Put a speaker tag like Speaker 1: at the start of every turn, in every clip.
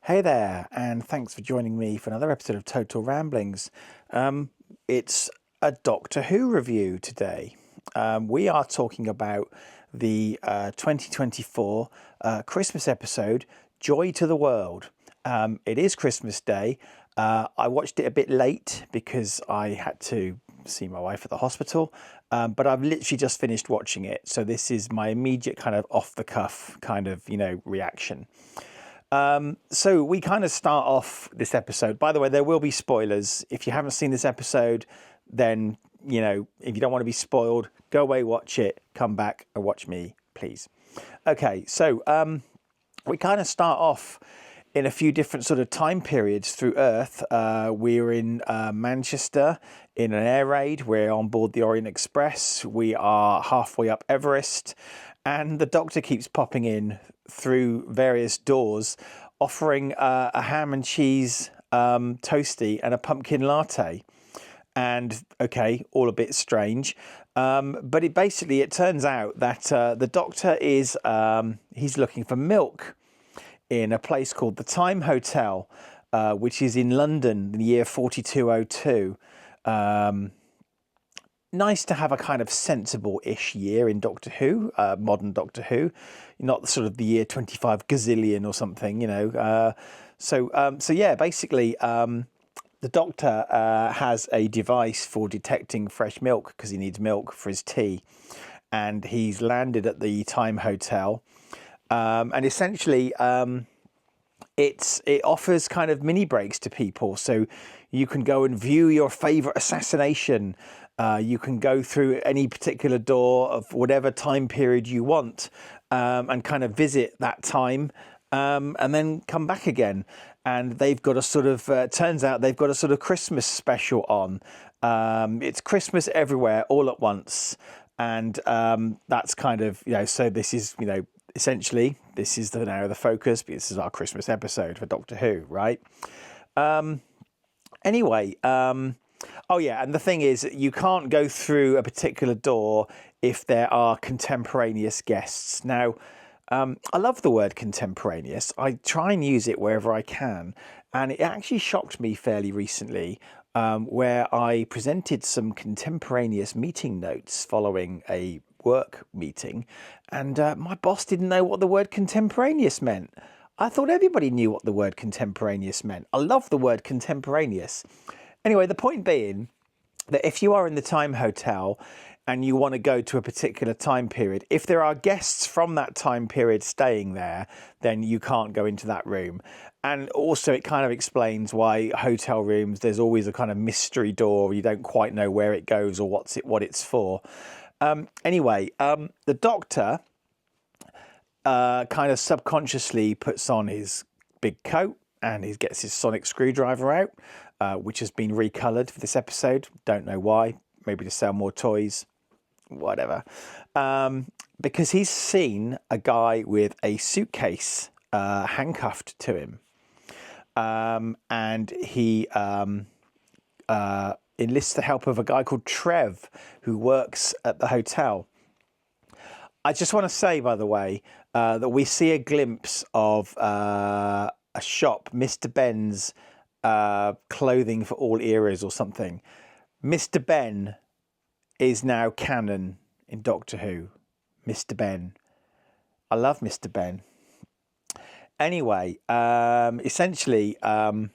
Speaker 1: Hey there, and thanks for joining me for another episode of Total Ramblings. It's a Doctor Who review today. We are talking about the 2024 Christmas episode, Joy to the World. It is Christmas Day. I watched it a bit late because I had to see my wife at the hospital, but I've literally just finished watching it. So this is my immediate kind of off the cuff kind of, reaction. So we kind of start off this episode. By the way, there will be spoilers. If you haven't seen this episode, then, if you don't want to be spoiled, go away, watch it, come back and watch me, please. Okay, so we kind of start off in a few different sort of time periods through Earth. We're in Manchester in an air raid. We're on board the Orient Express. We are halfway up Everest. And the Doctor keeps popping in through various doors, offering a ham and cheese toastie and a pumpkin latte. And okay, all a bit strange. But it turns out that the Doctor is he's looking for milk in a place called the Time Hotel, which is in London in the year 4202. Nice to have a kind of sensible-ish year in Doctor Who, modern Doctor Who, not sort of the year 25 gazillion or something, So yeah, basically, the Doctor has a device for detecting fresh milk because he needs milk for his tea, and he's landed at the Time Hotel, and essentially, it offers kind of mini breaks to people, so you can go and view your favourite assassination. You can go through any particular door of whatever time period you want, and kind of visit that time, and then come back again. And they've got a sort of, turns out they've got a sort of Christmas special on. It's Christmas everywhere all at once. And that's kind of, so this is, essentially, this is the focus. This is our Christmas episode for Doctor Who, right? Anyway, oh yeah, and the thing is, you can't go through a particular door if there are contemporaneous guests. Now, I love the word contemporaneous. I try and use it wherever I can, and it actually shocked me fairly recently, where I presented some contemporaneous meeting notes following a work meeting, and my boss didn't know what the word contemporaneous meant. I thought everybody knew what the word contemporaneous meant. I love the word contemporaneous. Anyway, the point being that if you are in the Time Hotel and you want to go to a particular time period, if there are guests from that time period staying there, then you can't go into that room. And also it kind of explains why hotel rooms, there's always a kind of mystery door. You don't quite know where it goes or what it's for. Anyway, the Doctor kind of subconsciously puts on his big coat and he gets his sonic screwdriver out, which has been recoloured for this episode. Don't know why. Maybe to sell more toys. Whatever. Because he's seen a guy with a suitcase handcuffed to him. And he enlists the help of a guy called Trev, who works at the hotel. I just want to say, by the way, that we see a glimpse of a shop, Mr. Ben's clothing for all eras or something. Mr. Ben is now canon in Doctor Who. Mr. Ben. I love Mr. Ben. Anyway, essentially, the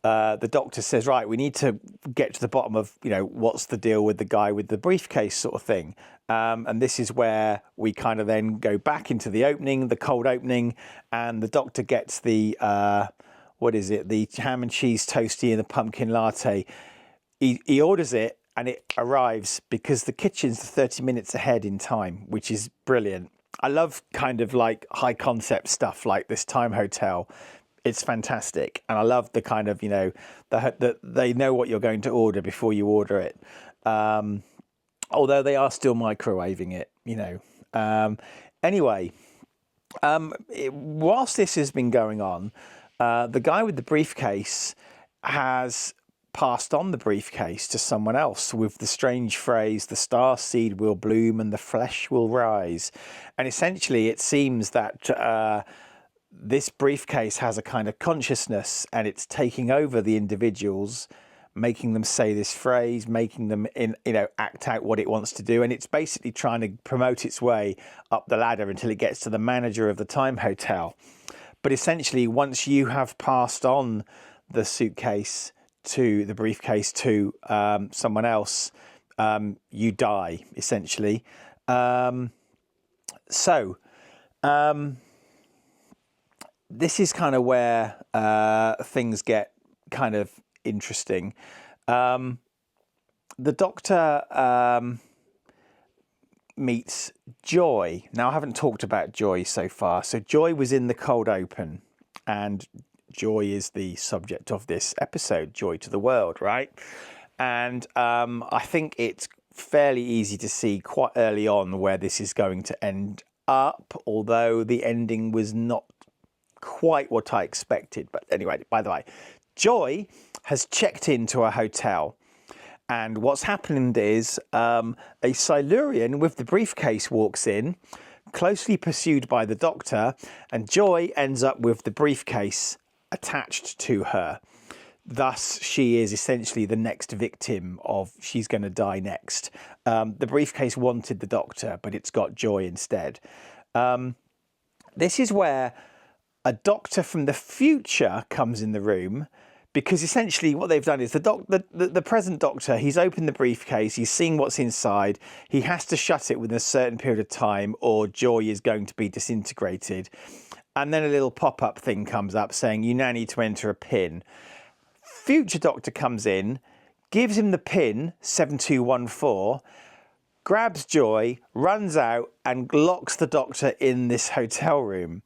Speaker 1: Doctor says, right, we need to get to the bottom of, what's the deal with the guy with the briefcase sort of thing. And this is where we kind of then go back into the opening, the cold opening, and the Doctor gets the, the ham and cheese toastie and the pumpkin latte. He orders it and it arrives because the kitchen's 30 minutes ahead in time, which is brilliant. I love kind of like high concept stuff like this Time Hotel. It's fantastic. And I love the kind of, that they know what you're going to order before you order it. Although they are still microwaving it, Anyway, whilst this has been going on, the guy with the briefcase has passed on the briefcase to someone else with the strange phrase, the star seed will bloom and the flesh will rise. And essentially it seems that this briefcase has a kind of consciousness, and it's taking over the individuals, making them say this phrase, making them act out what it wants to do, and it's basically trying to promote its way up the ladder until it gets to the manager of the Time Hotel. But essentially, once you have passed on the suitcase to the briefcase to someone else, you die, essentially. This is kind of where things get kind of interesting. The Doctor meets Joy. Now, I haven't talked about Joy so far. So Joy was in the cold open, and Joy is the subject of this episode, Joy to the World, right? And I think it's fairly easy to see quite early on where this is going to end up, although the ending was not quite what I expected. But anyway, by the way, Joy has checked into a hotel, and what's happened is a Silurian with the briefcase walks in, closely pursued by the Doctor, and Joy ends up with the briefcase attached to her. Thus, she is essentially the next victim of she's going to die next. The briefcase wanted the Doctor, but it's got Joy instead. This is where a Doctor from the future comes in the room, because essentially what they've done is the present Doctor, he's opened the briefcase, he's seen what's inside, he has to shut it within a certain period of time or Joy is going to be disintegrated. And then a little pop-up thing comes up saying, you now need to enter a PIN. Future Doctor comes in, gives him the PIN, 7214, grabs Joy, runs out and locks the Doctor in this hotel room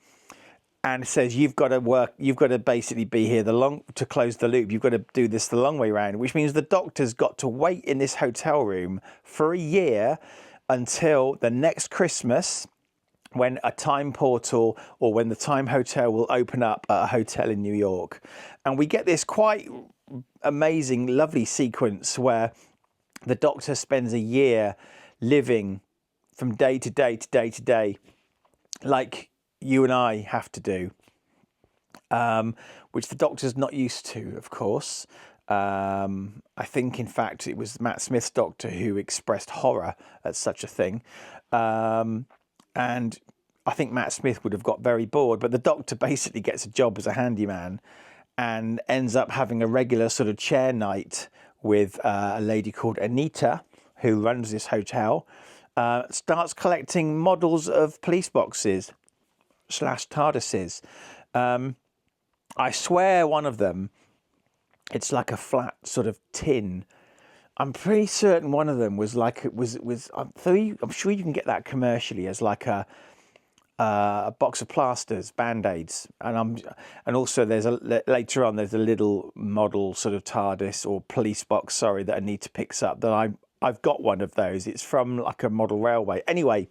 Speaker 1: and says, you've got to basically be here to close the loop. You've got to do this the long way round, which means the Doctor's got to wait in this hotel room for a year until the next Christmas, when a time portal or when the Time Hotel will open up at a hotel in New York. And we get this quite amazing, lovely sequence where the Doctor spends a year living from day to day to day to day, like you and I have to do, which the Doctor's not used to, of course. I think, in fact, it was Matt Smith's Doctor who expressed horror at such a thing. And I think Matt Smith would have got very bored, but the Doctor basically gets a job as a handyman and ends up having a regular sort of chair night with a lady called Anita, who runs this hotel, starts collecting models of police boxes / TARDISes. I swear one of them, it's like a flat sort of tin. I'm pretty certain one of them was like I'm sure you can get that commercially as like a box of plasters, band-aids, and also later on there's a little model sort of TARDIS or police box, that Anita picks up. That I've got one of those. It's from like a model railway. Anyway,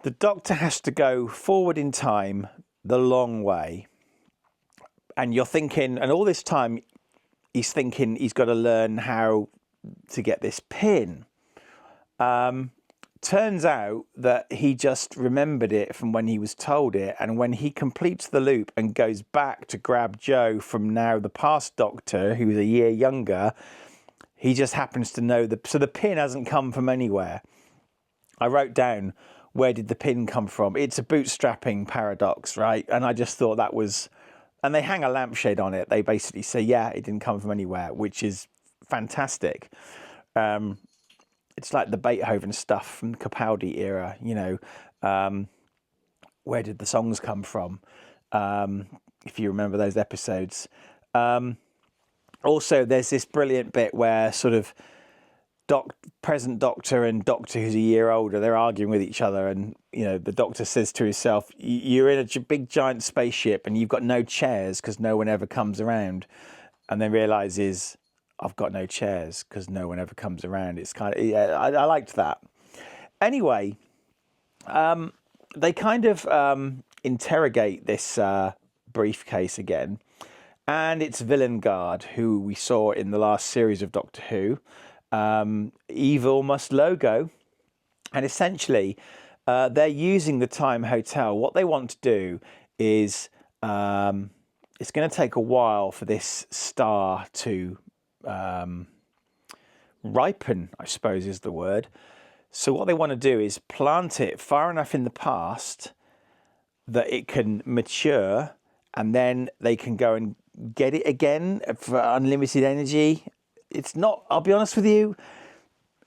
Speaker 1: the Doctor has to go forward in time the long way, and you're thinking, and all this time he's thinking he's got to learn how to get this pin. Turns out that he just remembered it from when he was told it, and when he completes the loop and goes back to grab Jo from now the past Doctor, who's a year younger, he just happens to know so the pin hasn't come from anywhere. I wrote down, where did the pin come from? It's a bootstrapping paradox, right? And I just thought that was... And they hang a lampshade on it. They basically say, yeah, it didn't come from anywhere, which is fantastic. It's like the Beethoven stuff from the Capaldi era, where did the songs come from? If you remember those episodes. Also, there's this brilliant bit where sort of present Doctor and Doctor who's a year older, they're arguing with each other, and the Doctor says to himself, you're in a big giant spaceship and you've got no chairs because no one ever comes around, and then realizes, I've got no chairs because no one ever comes around. It's kind of, I liked that. Anyway, they kind of interrogate this briefcase again, and it's Villengard, who we saw in the last series of Doctor Who. Evil must logo, and essentially They're using the Time Hotel. What they want to do is it's going to take a while for this star to ripen, I suppose is the word. So what they want to do is plant it far enough in the past that it can mature, and then they can go and get it again for unlimited energy. It's not, I'll be honest with you,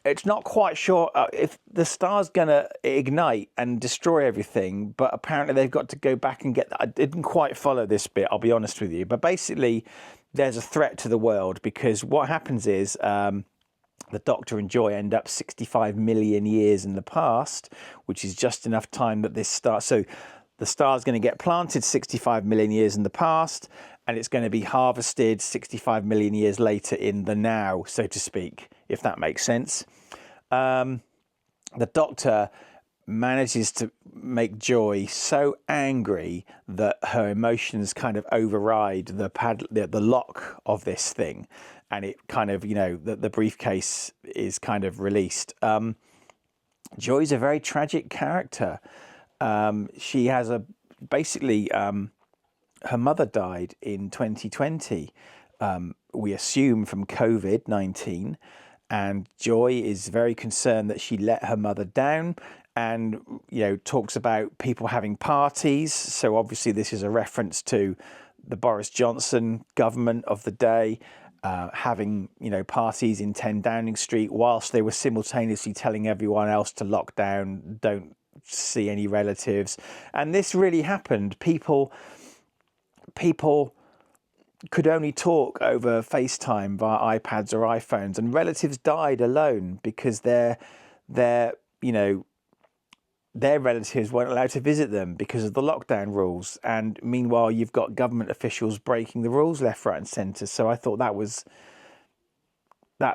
Speaker 1: it's not quite sure if the star's going to ignite and destroy everything, but apparently they've got to go back and get that. I didn't quite follow this bit, I'll be honest with you. But basically, there's a threat to the world, because what happens is the Doctor and Joy end up 65 million years in the past, which is just enough time that this star... So the star's going to get planted 65 million years in the past, and it's going to be harvested 65 million years later in the now, so to speak, if that makes sense. The Doctor manages to make Joy so angry that her emotions kind of override the lock of this thing, and it kind of, the briefcase is kind of released. Joy's a very tragic character. She has basically her mother died in 2020. We assume from COVID-19, and Joy is very concerned that she let her mother down, and talks about people having parties. So obviously this is a reference to the Boris Johnson government of the day, having parties in 10 Downing Street whilst they were simultaneously telling everyone else to lock down, don't see any relatives. And this really happened. People could only talk over FaceTime via iPads or iPhones, and relatives died alone because their relatives weren't allowed to visit them because of the lockdown rules. And meanwhile, you've got government officials breaking the rules left, right and centre. So I thought that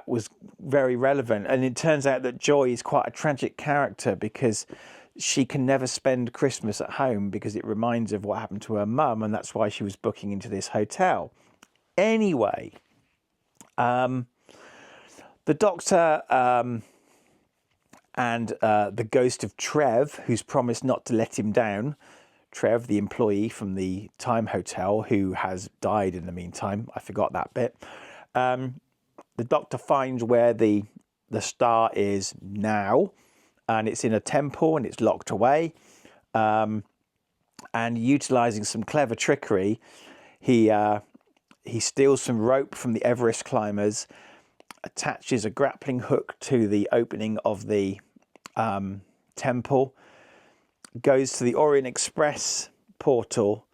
Speaker 1: was very relevant. And it turns out that Joy is quite a tragic character, because she can never spend Christmas at home because it reminds her of what happened to her mum, and that's why she was booking into this hotel. Anyway, the Doctor and the ghost of Trev, who's promised not to let him down. Trev, the employee from the Time Hotel, who has died in the meantime. I forgot that bit. The Doctor finds where the star is now, and it's in a temple and it's locked away. And utilising some clever trickery, he steals some rope from the Everest climbers, attaches a grappling hook to the opening of the temple, goes to the Orient Express portal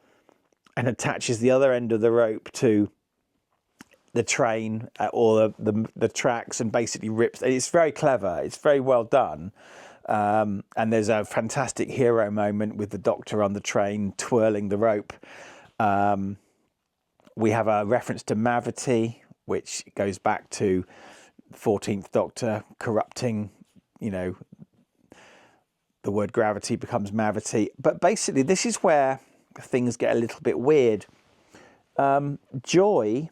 Speaker 1: and attaches the other end of the rope to the train or the tracks, and basically rips. It's very clever. It's very well done. And there's a fantastic hero moment with the Doctor on the train twirling the rope. We have a reference to Mavity, which goes back to the 14th Doctor corrupting, the word gravity becomes Mavity. But basically, this is where things get a little bit weird. Joy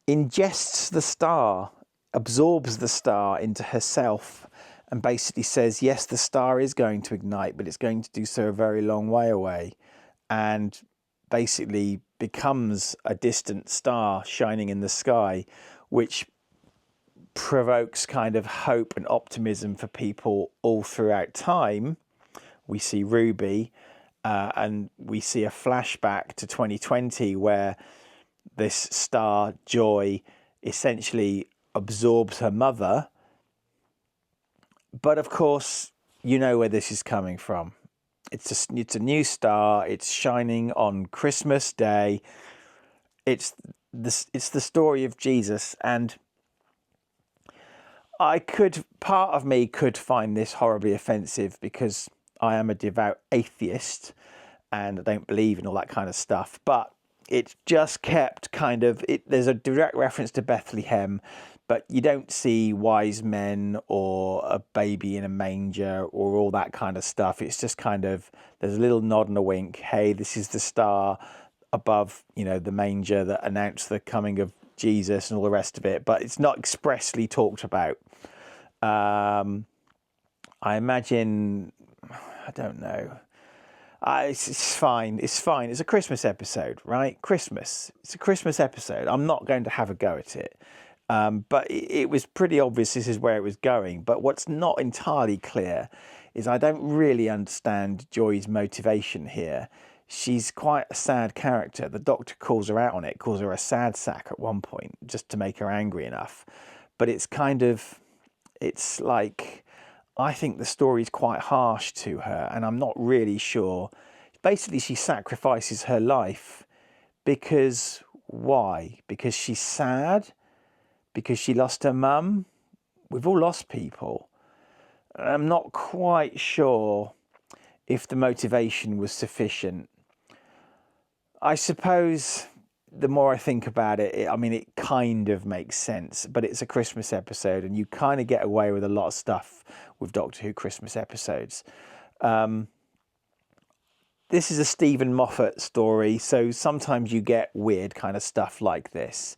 Speaker 1: ingests the star, absorbs the star into herself, and basically says, yes, the star is going to ignite, but it's going to do so a very long way away, and basically becomes a distant star shining in the sky, which provokes kind of hope and optimism for people all throughout time. We see Ruby, and we see a flashback to 2020 where this star, Joy, essentially absorbs her mother. But of course, you know where this is coming from. It's a new star. It's shining on Christmas Day. It's the story of Jesus, and part of me could find this horribly offensive because I am a devout atheist and I don't believe in all that kind of stuff. But it just kept there's a direct reference to Bethlehem, but you don't see wise men or a baby in a manger or all that kind of stuff. It's just there's a little nod and a wink. Hey, this is the star above, the manger that announced the coming of Jesus and all the rest of it. But it's not expressly talked about. I imagine, I don't know. It's fine. It's fine. It's a Christmas episode, right? Christmas. It's a Christmas episode. I'm not going to have a go at it. But it was pretty obvious this is where it was going. But what's not entirely clear is I don't really understand Joy's motivation here. She's quite a sad character. The Doctor calls her out on it, calls her a sad sack at one point, just to make her angry enough. But it's like, I think the story's quite harsh to her, and I'm not really sure. Basically, she sacrifices her life because why? Because she's sad? Because she lost her mum? We've all lost people. I'm not quite sure if the motivation was sufficient. I suppose the more I think about it, it kind of makes sense, but it's a Christmas episode and you kind of get away with a lot of stuff with Doctor Who Christmas episodes. This is a Stephen Moffat story, so sometimes you get weird kind of stuff like this.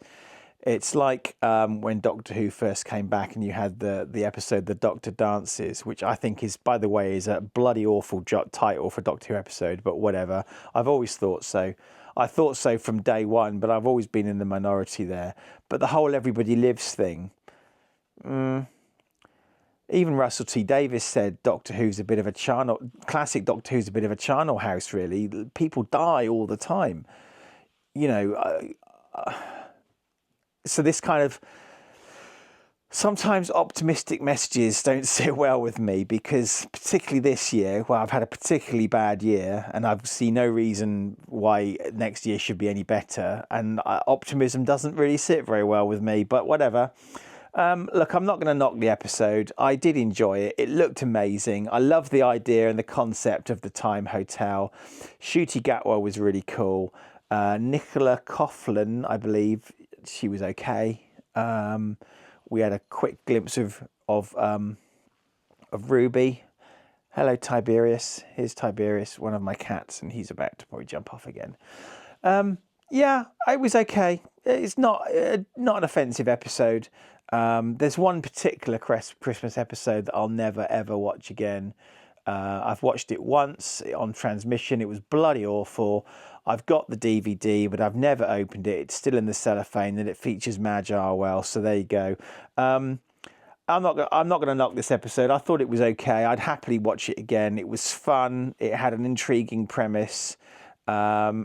Speaker 1: It's like when Doctor Who first came back and you had the episode The Doctor Dances, which I think is, by the way, is a bloody awful title for a Doctor Who episode, but whatever. I've always thought so. I thought so from day one, but I've always been in the minority there. But the whole Everybody Lives thing, even Russell T Davies said Doctor Who's a bit of a classic Doctor Who's a bit of a charnel house, really. People die all the time. So this kind of, sometimes optimistic messages don't sit well with me, because particularly this year, I've had a particularly bad year and I see no reason why next year should be any better. And optimism doesn't really sit very well with me, but whatever. Look, I'm not going to knock the episode. I did enjoy it. It looked amazing. I love the idea and the concept of the Time Hotel. Ncuti Gatwa was really cool. Nicola Coughlan, I believe, she was okay. We had a quick glimpse of Ruby. Hello, Tiberius. Here's Tiberius, one of my cats, and he's about to probably jump off again. Yeah, it was okay. It's not an offensive episode. There's one particular Christmas episode that I'll never ever watch again. I've watched it once on transmission. It was bloody awful. I've got the DVD, but I've never opened it. It's still in the cellophane, and it features Madge Arwell. So there you go. I'm not going to knock this episode. I thought it was okay. I'd happily watch it again. It was fun. It had an intriguing premise, I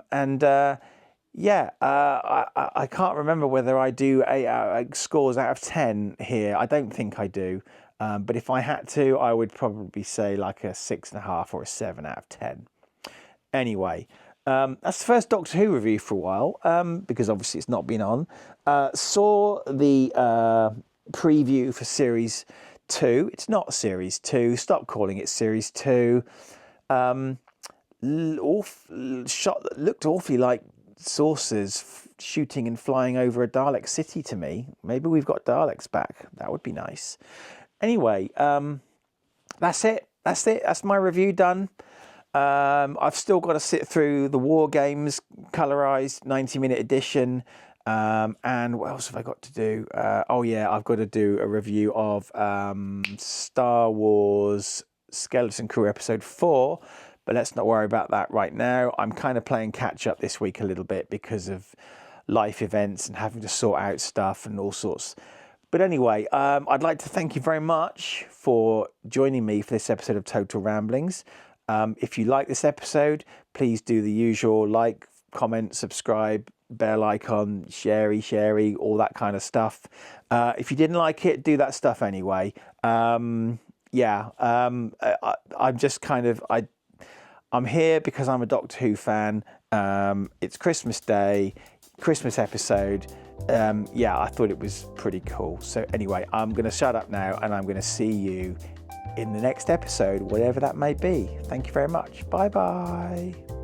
Speaker 1: can't remember whether I do scores out of 10 here. I don't think I do. But if I had to, I would probably say like a 6.5 or a 7 out of 10. Anyway, that's the first Doctor Who review for a while, because obviously it's not been on. Saw the preview for Series 2. It's not Series 2. Stop calling it Series 2. Looked awfully like saucers shooting and flying over a Dalek city to me. Maybe we've got Daleks back. That would be nice. Anyway, that's it. That's my review done. I've still got to sit through the War Games colorized 90-minute edition. And what else have I got to do? I've got to do a review of Star Wars Skeleton Crew Episode 4. But let's not worry about that right now. I'm kind of playing catch up this week a little bit because of life events and having to sort out stuff and all sorts. But anyway, I'd like to thank you very much for joining me for this episode of Total Ramblings. If you like this episode, please do the usual like, comment, subscribe, bell icon, sharey, all that kind of stuff. If you didn't like it, do that stuff anyway. I'm just I'm here because I'm a Doctor Who fan. It's Christmas Day, Christmas episode. I thought it was pretty cool. So anyway, I'm going to shut up now and I'm going to see you in the next episode, whatever that may be. Thank you very much. Bye-bye.